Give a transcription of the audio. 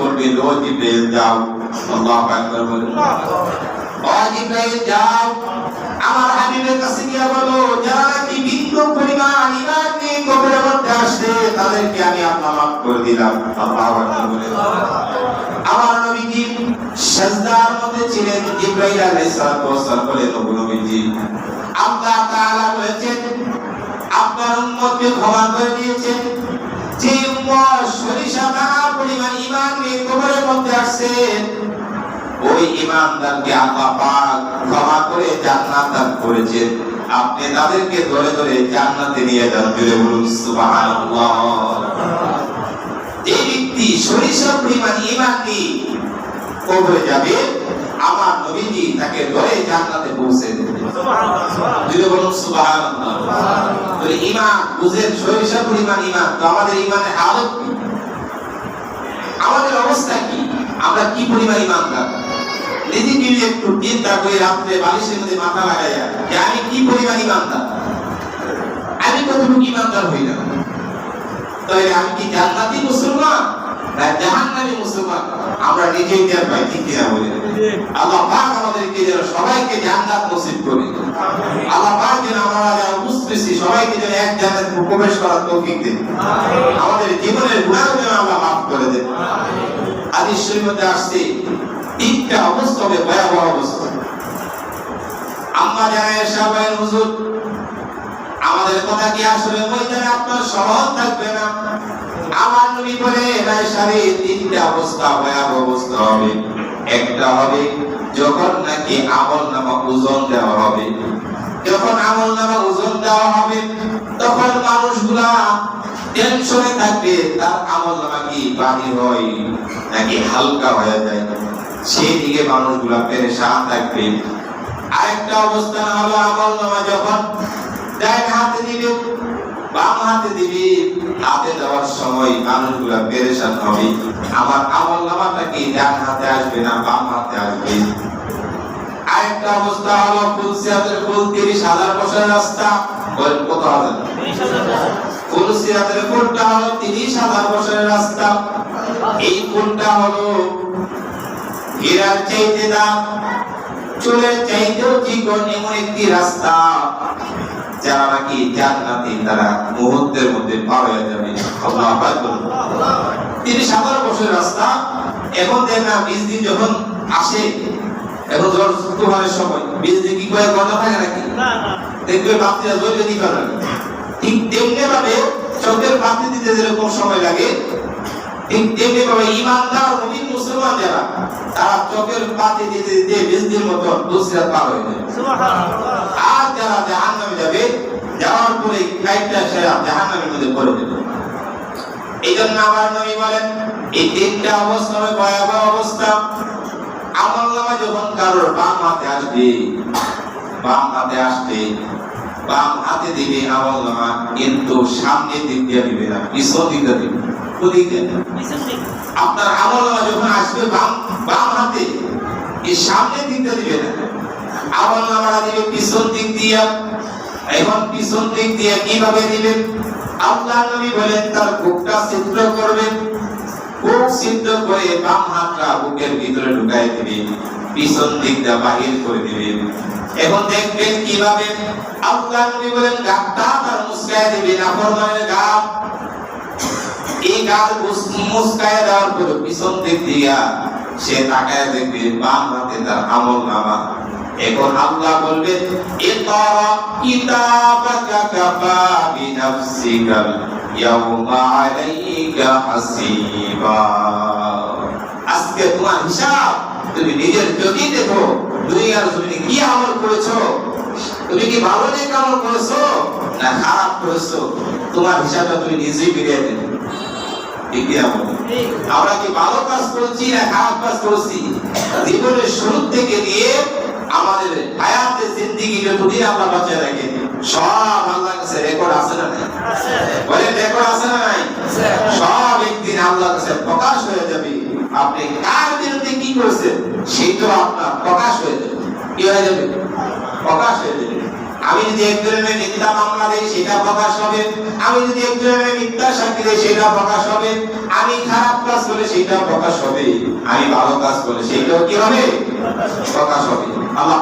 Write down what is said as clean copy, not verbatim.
বলবে ও জিব্রাইল যাও, আল্লাহু আকবার বলে, ও জিব্রাইল যাও আমার হাবিবের কাছে গিয়ে বলো যারা নাকি বিন্দু পরিমাণ ঈমান নিয়ে কবরের মধ্যে আসে তাদেরকে আমি আল্লাহ মাফ করে দিলাম। আল্লাহু আকবার বলে আমার নবীজি সিজদার মধ্যে ছিলেন। জিব্রাইল আলাইহিস সালাতু ওয়াস সালাম বলেন, ও নবীজি আল্লাহ তাআলা বলেছেন আপনার উম্মতকে ক্ষমা করে দিয়েছেন। যে উম্মত সরিষা দানা পরিমাণ ঈমান নিয়ে কবরের মধ্যে আসে ওই ঈমানদারকে আল্লাহ পাক ক্ষমা করে জান্নাত দান করেছেন। আপনি তাদেরকে ধরে ধরে জান্নাতে নিয়ে যান। জোরে বলুন সুবহানাল্লাহ। এই ব্যক্তি সরিষা পরিমাণ ঈমান নিয়ে কবরে যাবে, আমার নবীজি তাকে ধরে জান্নাতে পৌঁছে দেবেন। সুবহানাল্লাহ। জোরে বলুন সুবহানাল্লাহ। তো ঈমান বুঝেন, সরিষা পরিমাণ ঈমান। তো আমাদের ঈমানের হালত কি, আমাদের অবস্থা কি, আমরা কি পরিমাণ ঈমানদার? নিজেকে একটু চিন্তা করে রাত্রে বালিশের মধ্যে মাথা লাগাইয়া যে আমি কি পরিমাণ ঈমানদার, আমি কতটুকু ঈমানদার হই না, তাহলে আমি কি জান্নাতি মুসলমান না জাহান্নামী মুসলমান? আমরা নিজেই টের পাই, ঠিক কিনা বলি? আল্লাহ পাক আমাদেরকে যেন সবাইকে জান্নাত নসিব করে। আল্লাহ পাক যেন আমরা যারা বুঝতেছি সবাইকে যেন এক জান্নাতে প্রবেশ করার তৌফিক দেন। আমাদের জীবনের গুনাহ যেন আল্লাহ মাফ করে দেন। হাদিস শরীফের মধ্যে আসছে তিনটা অবস্থা হবে, ভয়াবহ অবস্থা। আম্মা জানা এসা বলেন, হুজুর আমাদের কথা কি আসলে ময়দানে আপনার স্মরণ থাকবে না? আমার নবী বলে রায়সারে তিনটা অবস্থা, ভয়াবহ অবস্থা হবে। একটা হবে যখন নাকি আমলনামা ওজন দেওয়া হবে। যখন আমলনামা ওজন দেওয়া হবে তখন মানুষগুলা টেনশনে থাকবে তার আমলনামা কি ভারী হয় নাকি হালকা হয়ে যায়, সেই দিকে মানুষগুলা পেরেশান থাকবে। আরেকটা অবস্থা হলো আমলনামা যখন ডান হাতে দিবে বাম হাতে দিবে, হাতে দেওয়ার সময় মানুষগুলা পেরেশান হবে, আমার আমলনামাটা কি ডান হাতে আসবে না বাম হাতে আসবে। আরেকটা অবস্থা হলো ফুলসিরাতের ফুল 30,000 বছরের রাস্তা, বলেন কত হাজার? 30,000। ফুলসিরাতের ফুলটা হলো 30,000 বছরের রাস্তা। এই ফুলটা হলো হীরার চাইতে দাম, চুলের চাইতেও চিকন এমন একটি রাস্তা, যারা নাকি জান্নাতে তারা মুহূর্তের মধ্যে পার হয়ে যাবে। আল্লাহু আকবার। 30,000 বছরের রাস্তা। এখন দেখেন না 20 দিন যখন আসে, এখন তুফানের সময় 20 দিন কি কয়েক ঘন্টা থাকে নাকি? না না, দেখবে বাতিটা জ্বলবে দিতে পারে। ঠিক তেমনি ভাবে চোখের বাতি দিতে যেরকম সময় লাগে, ঠিক তেমনি ভাবে ঈমানদার মুমিন মুসলমান যারা তারা চোখের বাতি দিতে দিতে 20 দিন মতো দুসরা পার হয়ে যায়। সুবহানাল্লাহ। আর যারা জাহান্নামে যাবে, যাওয়ার পরে কাইটা সেরা জাহান্নামের মধ্যে পড়ে যাবে। এইজন্য আমার নবী বলেন এই তিনটা অবস্থা হবে ভয়াবহ অবস্থা। আমলনামা যখন কারোর বাম হাতে আসবে, বাম হাতে আসবে, বাম হাতে দিবে আমলনামা, কিন্তু সামনে দিক দিয়ে দিবে না, পিছন দিক দিয়ে দিবে। ওদিকে আপনার আমলনামা যখন আসবে বাম হাতে, এই সামনে দিক দিয়ে দিবে না, আমলনামা দিবে পিছন দিক দিয়ে। এখন পিছন দিক দিয়ে কিভাবে দিবেন? আল্লাহ নবী বলেন তার বুকটা ছিদ্র করবেন, বুক ছিদ্র করে বাম হাতটা বুকের ভিতরে ঢুকাই দিবেন, পিছন দিক দিয়ে বাহির করে দিবেন। এখন দেখবেন কিভাবে? আল্লাহ নবী বলেন গালটা তার মুছকায় দিবেন, নাফরমানের গাল। এই গাল মুছকায় দেওয়ার পরে পিছন দিক দিয়া সে তাকায় দেখবে বাম হাতে তার আমলনামা। এখন আল্লাহ বলবেন ইকরা কিতাবাকা কাফা বিনাফসিকাল ইয়াওমা আলাইকা হাসিবা। আজকে তোমার হিসাব তুমি নিজের চোখে দেখো, দুনিয়ার জমিনে কি আমল করেছো, তুমি কি ভালো নেক আমল করেছো না খারাপ করেছো, তোমার হিসাবটা তুমি নিজেই বেরিয়ে দেবে। ঠিক কি আমল? আমরা কি ভালো কাজ করেছি না খারাপ কাজ করেছি, জীবনের শুরু থেকে নিয়ে আমাদের হায়াতে জিন্দেগি যতদিন আল্লাহ বাঁচিয়ে রাখেন সব আল্লাহর কাছে রেকর্ড আছে না নাই? বলে রেকর্ড আছে না নাই? সব একদিন আল্লাহর কাছে প্রকাশ হয়ে যাবে। আপনি কার বিরুদ্ধে কি করেছেন সেই তো আপনার প্রকাশ হয়ে যাবে। কি হয়ে যাবে? প্রকাশ হয়ে যাবে। আমি যদি একজনের মিথ্যা মামলা দেই সেটা প্রকাশ হবে, আমি যদি একজনের মিথ্যা সাক্ষী দেই সেটা প্রকাশ হবে, আমি খারাপ কাজ করলে সেটা প্রকাশ হবে, আমি ভালো কাজ করলে সেটাও কি হবে? প্রকাশ হবে। আল্লাহ